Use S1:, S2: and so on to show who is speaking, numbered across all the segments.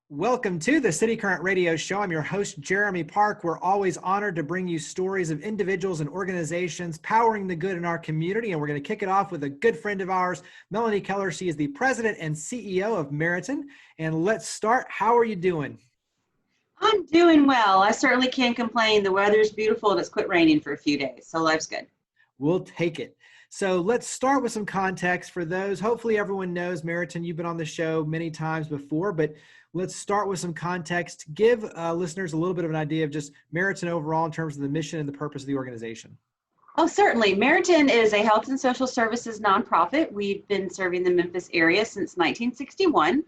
S1: Welcome to the City Current Radio Show. I'm your host, Jeremy Park. We're always honored to bring you stories of individuals and organizations powering the good in our community. And we're going to kick it off with a good friend of ours, Melanie Keller. She is the president and CEO of Meritan. And let's start. How are you doing?
S2: I'm doing well. I certainly can't complain. The weather's beautiful and it's quit raining for a few days, so life's good.
S1: We'll take it. So let's start with some context for those. Hopefully everyone knows Meritan. You've been on the show many times before, but let's start with some context. Give listeners a little bit of an idea of just Meritan overall in terms of the mission and the purpose of the organization.
S2: Oh, certainly. Meritan is a health and social services nonprofit. We've been serving the Memphis area since 1961.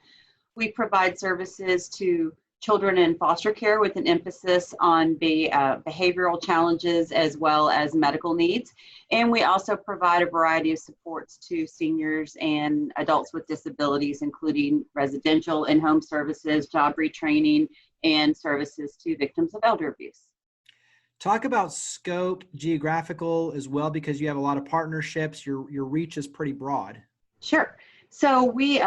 S2: We provide services to children in foster care with an emphasis on behavioral challenges as well as medical needs. And we also provide a variety of supports to seniors and adults with disabilities, including residential in-home services, job retraining, and services to victims of elder abuse.
S1: Talk about scope, geographical as well, because you have a lot of partnerships. Your reach is pretty broad.
S2: Sure. So we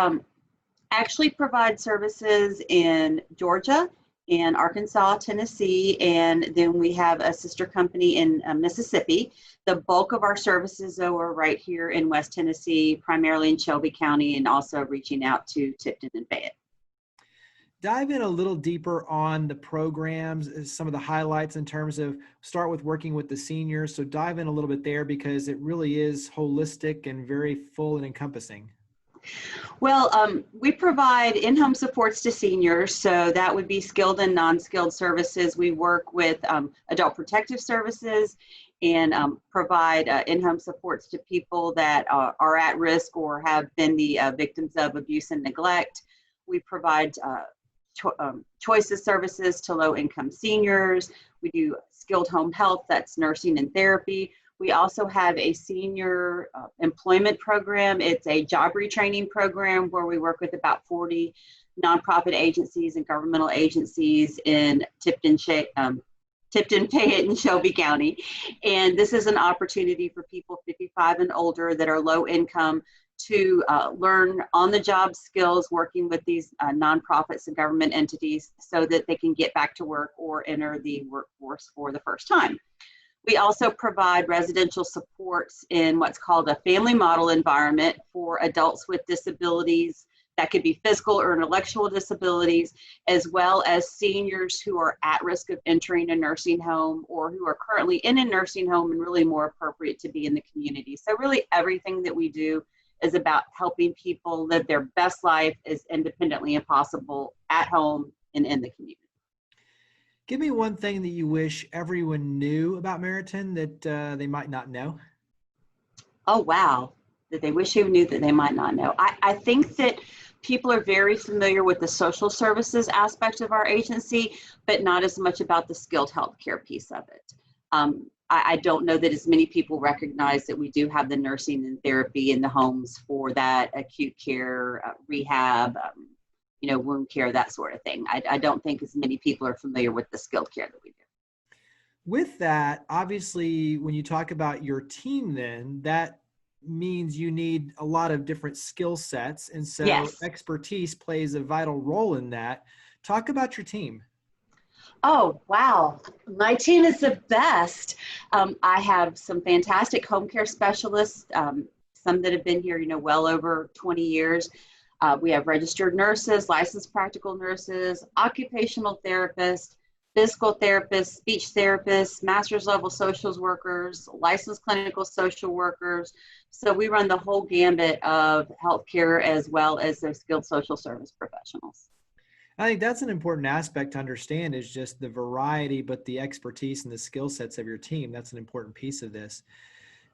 S2: actually provide services in Georgia, in Arkansas, Tennessee, and then we have a sister company in Mississippi. The bulk of our services, though, are right here in West Tennessee, primarily in Shelby County, and also reaching out to Tipton and Fayette.
S1: Dive in a little deeper on the programs, some of the highlights in terms of start with working with the seniors. So dive in a little bit there because it really is holistic and very full and encompassing.
S2: Well, we provide in-home supports to seniors, so that would be skilled and non-skilled services. We work with adult protective services and provide in-home supports to people that are at risk or have been the victims of abuse and neglect. We provide choices services to low-income seniors. We do skilled home health, that's nursing and therapy. We also have a senior employment program. It's a job retraining program where we work with about 40 nonprofit agencies and governmental agencies in Tipton, Fayette, and Shelby County. And this is an opportunity for people 55 and older that are low income to learn on-the-job skills working with these nonprofits and government entities so that they can get back to work or enter the workforce for the first time. We also provide residential supports in what's called a family model environment for adults with disabilities. That could be physical or intellectual disabilities, as well as seniors who are at risk of entering a nursing home or who are currently in a nursing home and really more appropriate to be in the community. So really everything that we do is about helping people live their best life as independently as possible at home and in the community.
S1: Give me one thing that you wish everyone knew about Meritan that they might not know.
S2: Oh, wow. That they wish they knew that they might not know. I think that people are very familiar with the social services aspect of our agency, but not as much about the skilled healthcare piece of it. I don't know that as many people recognize that we do have the nursing and therapy in the homes for that acute care, rehab, wound care, that sort of thing. I don't think as many people are familiar with the skilled care that we do.
S1: With that, obviously, when you talk about your team, then that means you need a lot of different skill sets. And so
S2: Yes.
S1: Expertise plays a vital role in that. Talk about your team.
S2: Oh, wow. My team is the best. I have some fantastic home care specialists, some that have been here, well over 20 years. We have registered nurses, licensed practical nurses, occupational therapists, physical therapists, speech therapists, master's level social workers, licensed clinical social workers. So we run the whole gambit of healthcare as well as those skilled social service professionals.
S1: I think that's an important aspect to understand is just the variety, but the expertise and the skill sets of your team. That's an important piece of this.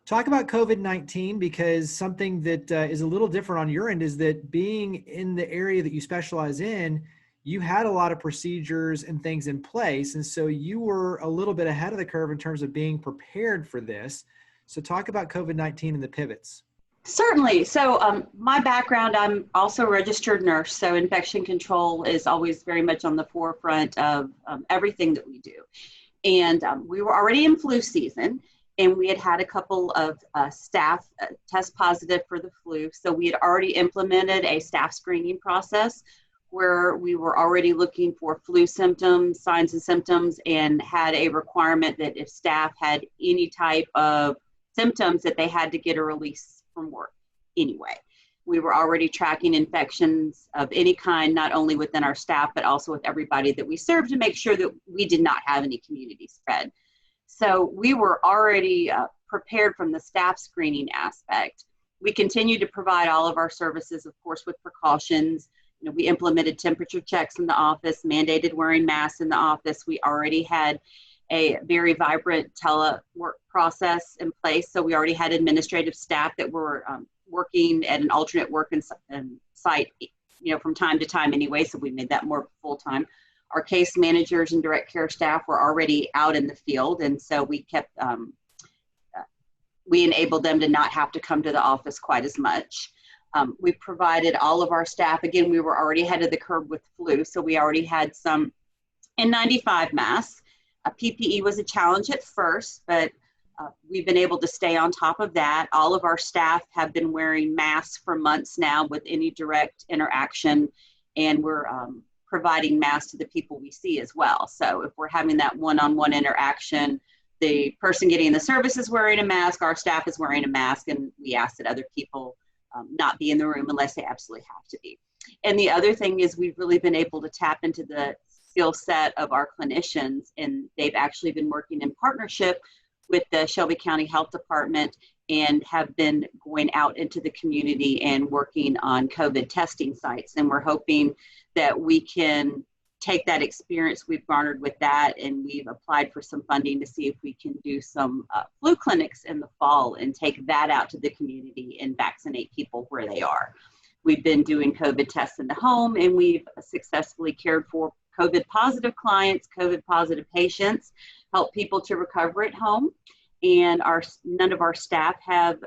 S1: Talk about COVID-19 because something that is a little different on your end is that being in the area that you specialize in, you had a lot of procedures and things in place. And so you were a little bit ahead of the curve in terms of being prepared for this. So talk about COVID-19 and the pivots.
S2: Certainly. So my background, I'm also a registered nurse. So infection control is always very much on the forefront of everything that we do. And we were already in flu season. And we had a couple of staff test positive for the flu. So we had already implemented a staff screening process where we were already looking for flu symptoms, signs and symptoms, and had a requirement that if staff had any type of symptoms that they had to get a release from work anyway. We were already tracking infections of any kind, not only within our staff, but also with everybody that we served to make sure that we did not have any community spread. So we were already prepared from the staff screening aspect. We continue to provide all of our services, of course, with precautions. You know, we implemented temperature checks in the office, mandated wearing masks in the office. We already had a very vibrant telework process in place. So we already had administrative staff that were working at an alternate work site, you know, from time to time anyway. So we made that more full-time. Our case managers and direct care staff were already out in the field. And so we kept, we enabled them to not have to come to the office quite as much. We provided all of our staff, again, we were already ahead of the curve with flu. So we already had some N95 masks. PPE was a challenge at first, but we've been able to stay on top of that. All of our staff have been wearing masks for months now with any direct interaction, and we're providing masks to the people we see as well. So if we're having that one-on-one interaction, the person getting the service is wearing a mask, our staff is wearing a mask, and we ask that other people not be in the room unless they absolutely have to be. And the other thing is we've really been able to tap into the skill set of our clinicians, and they've actually been working in partnership with the Shelby County Health Department and have been going out into the community and working on COVID testing sites. And we're hoping that we can take that experience we've garnered with that, and we've applied for some funding to see if we can do some flu clinics in the fall and take that out to the community and vaccinate people where they are. We've been doing COVID tests in the home, and we've successfully cared for COVID positive clients, COVID positive patients, help people to recover at home. And none of our staff have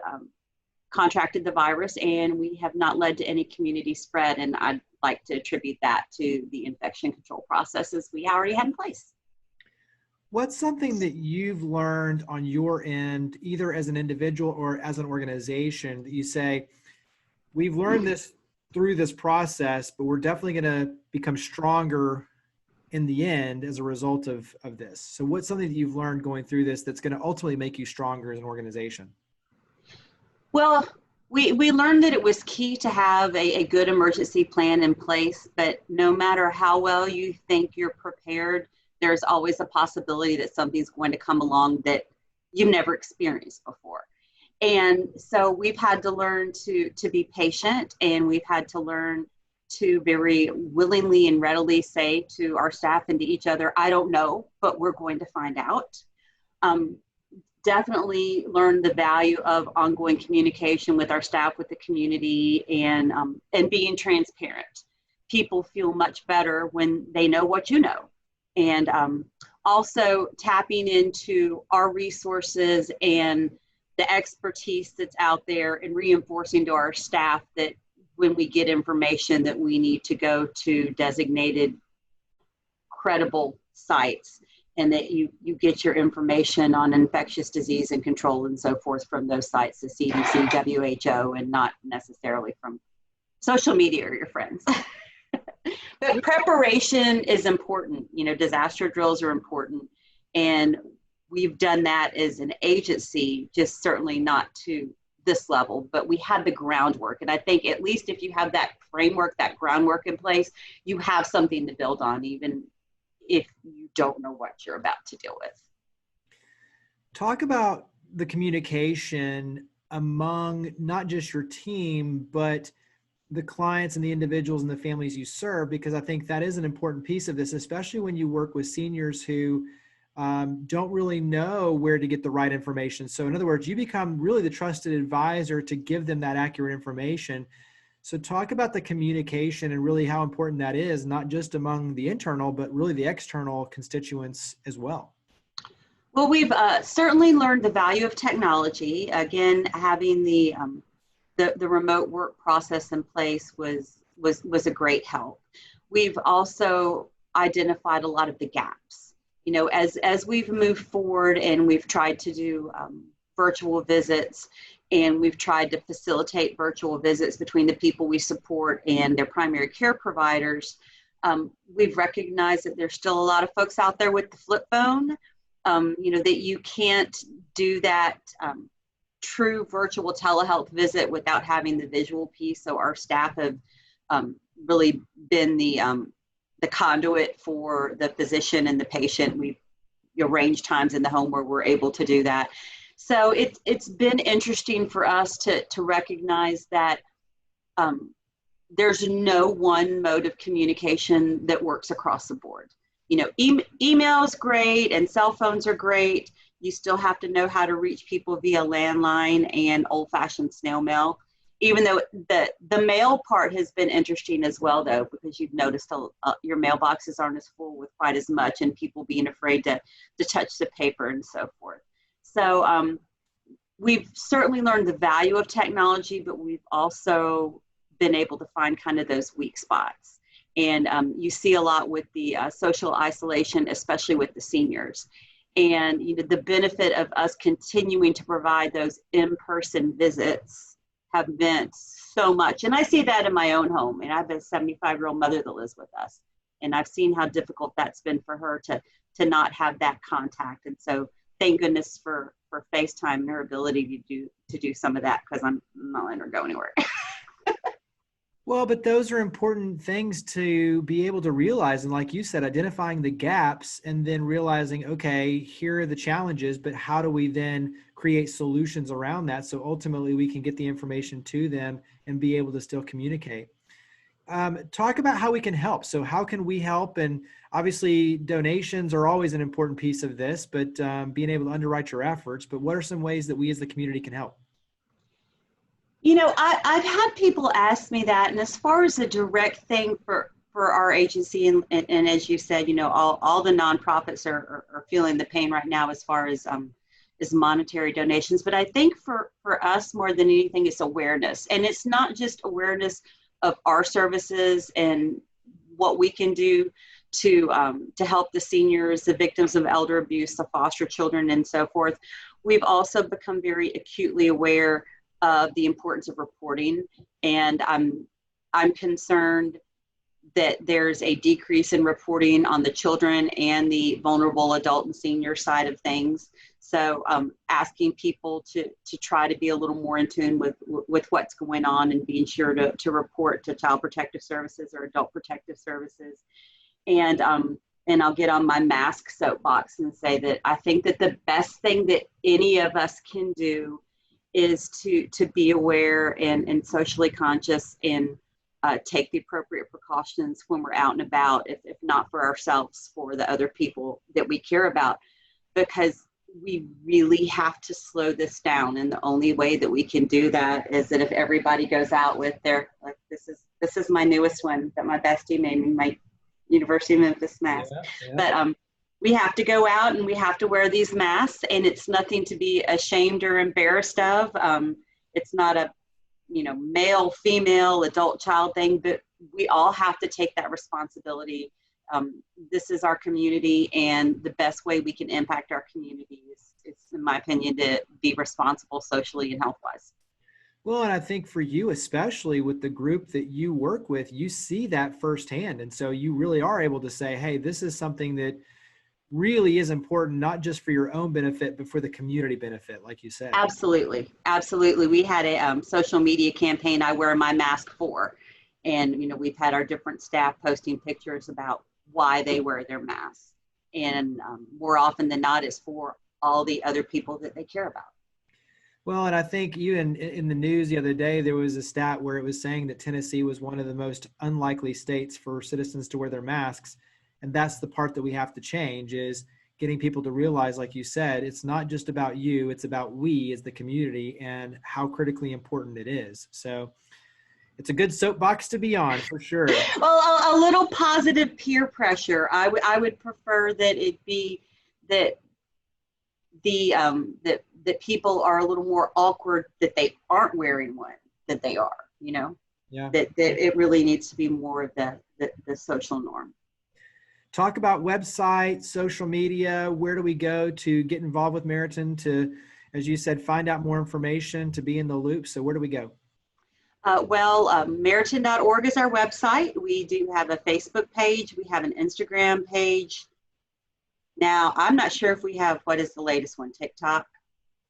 S2: contracted the virus, and we have not led to any community spread. And I'd like to attribute that to the infection control processes we already had in place.
S1: What's something that you've learned on your end, either as an individual or as an organization, that you say, we've learned this through this process, but we're definitely going to become stronger in the end as a result of this? So what's something that you've learned going through this that's going to ultimately make you stronger as an organization?
S2: Well, we learned that it was key to have a good emergency plan in place, but no matter how well you think you're prepared, there's always a possibility that something's going to come along that you've never experienced before. And so we've had to learn to be patient, and we've had to learn to very willingly and readily say to our staff and to each other, I don't know, but we're going to find out. Definitely learn the value of ongoing communication with our staff, with the community, and being transparent. People feel much better when they know what you know. And also tapping into our resources and the expertise that's out there, and reinforcing to our staff that when we get information that we need to go to designated credible sites, and that you get your information on infectious disease and control and so forth from those sites, the CDC, WHO, and not necessarily from social media or your friends. But preparation is important. You know, disaster drills are important, and we've done that as an agency, just certainly not to this level, but we had the groundwork. And I think at least if you have that framework, that groundwork in place, you have something to build on, even if you don't know what you're about to deal with.
S1: Talk about the communication among not just your team, but the clients and the individuals and the families you serve, because I think that is an important piece of this, especially when you work with seniors who don't really know where to get the right information. So in other words, you become really the trusted advisor to give them that accurate information. So talk about the communication and really how important that is, not just among the internal, but really the external constituents as well.
S2: Well, we've certainly learned the value of technology. Again, having the remote work process in place was a great help. We've also identified a lot of the gaps. You know, as we've moved forward and we've tried to do virtual visits and we've tried to facilitate virtual visits between the people we support and their primary care providers. We've recognized that there's still a lot of folks out there with the flip phone, that you can't do that true virtual telehealth visit without having the visual piece. So our staff have really been the conduit for the physician and the patient. We've arranged times in the home where we're able to do that. So it's been interesting for us to recognize that there's no one mode of communication that works across the board. Email is great and cell phones are great. You still have to know how to reach people via landline and old-fashioned snail mail, even though the mail part has been interesting as well, though, because you've noticed your mailboxes aren't as full with quite as much, and people being afraid to touch the paper and so forth. So we've certainly learned the value of technology, but we've also been able to find kind of those weak spots. And you see a lot with the social isolation, especially with the seniors. And the benefit of us continuing to provide those in-person visits have meant so much. And I see that in my own home. And I have a 75-year-old mother that lives with us. And I've seen how difficult that's been for her to not have that contact. And so thank goodness for FaceTime and her ability to do some of that, because I'm not letting her go anywhere.
S1: Well, but those are important things to be able to realize. And like you said, identifying the gaps and then realizing, okay, here are the challenges, but how do we then create solutions around that? So ultimately we can get the information to them and be able to still communicate. Talk about how we can help. So how can we help? And obviously donations are always an important piece of this, but being able to underwrite your efforts. But what are some ways that we as the community can help?
S2: I've had people ask me that, and as far as a direct thing for our agency, and as you said, all the nonprofits are feeling the pain right now as far as monetary donations. But I think for us, more than anything, it's awareness. And it's not just awareness of our services and what we can do to help the seniors, the victims of elder abuse, the foster children, and so forth. We've also become very acutely aware of the importance of reporting, and I'm concerned that there's a decrease in reporting on the children and the vulnerable adult and senior side of things. So asking people to try to be a little more in tune with what's going on, and being sure to report to Child Protective Services or Adult Protective Services. And I'll get on my mask soapbox and say that I think that the best thing that any of us can do is to be aware and socially conscious, and take the appropriate precautions when we're out and about, if not for ourselves, for the other people that we care about, because we really have to slow this down. And the only way that we can do that is that if everybody goes out with their, like, this is my newest one that my bestie made me, my University of Memphis mask. Yeah. But we have to go out and we have to wear these masks, and it's nothing to be ashamed or embarrassed of. It's not a, male, female, adult, child thing, but we all have to take that responsibility. This is our community, and the best way we can impact our community is, in my opinion, to be responsible socially and health-wise.
S1: Well, and I think for you, especially with the group that you work with, you see that firsthand. And so you really are able to say, hey, this is something that really is important, not just for your own benefit, but for the community benefit, like you said.
S2: Absolutely. Absolutely. We had a social media campaign, I Wear My Mask For. And, we've had our different staff posting pictures about why they wear their masks. And more often than not, it's for all the other people that they care about.
S1: Well, and I think even in the news the other day, there was a stat where it was saying that Tennessee was one of the most unlikely states for citizens to wear their masks. And that's the part that we have to change, is getting people to realize, like you said, it's not just about you, it's about we as the community and how critically important it is. So it's a good soapbox to be on, for sure.
S2: Well, a little positive peer pressure. I would prefer that it be that that people are a little more awkward that they aren't wearing one, that they are, Yeah. That it really needs to be more of the social norm.
S1: Talk about website, social media. Where do we go to get involved with Meritan, to as you said, find out more information, to be in the loop. So where do we go?
S2: Meritan.org is our website. We do have a Facebook page. We have an Instagram page. Now, I'm not sure if we have, what is the latest one, TikTok?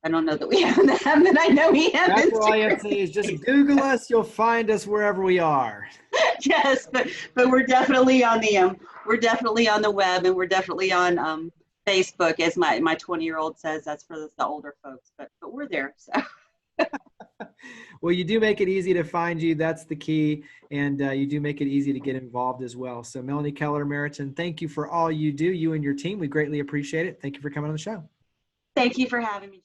S2: I don't know that we have that, but I know we have
S1: That's
S2: Instagram.
S1: all you have to say is just Google us. You'll find us wherever we are.
S2: Yes, but we're definitely on the web, and we're definitely on Facebook, as my 20-year-old says. That's for the older folks, but we're there. So.
S1: Well, you do make it easy to find you. That's the key. And you do make it easy to get involved as well. So Melanie Keller, Meritan, thank you for all you do, you and your team. We greatly appreciate it. Thank you for coming on the show.
S2: Thank you for having me.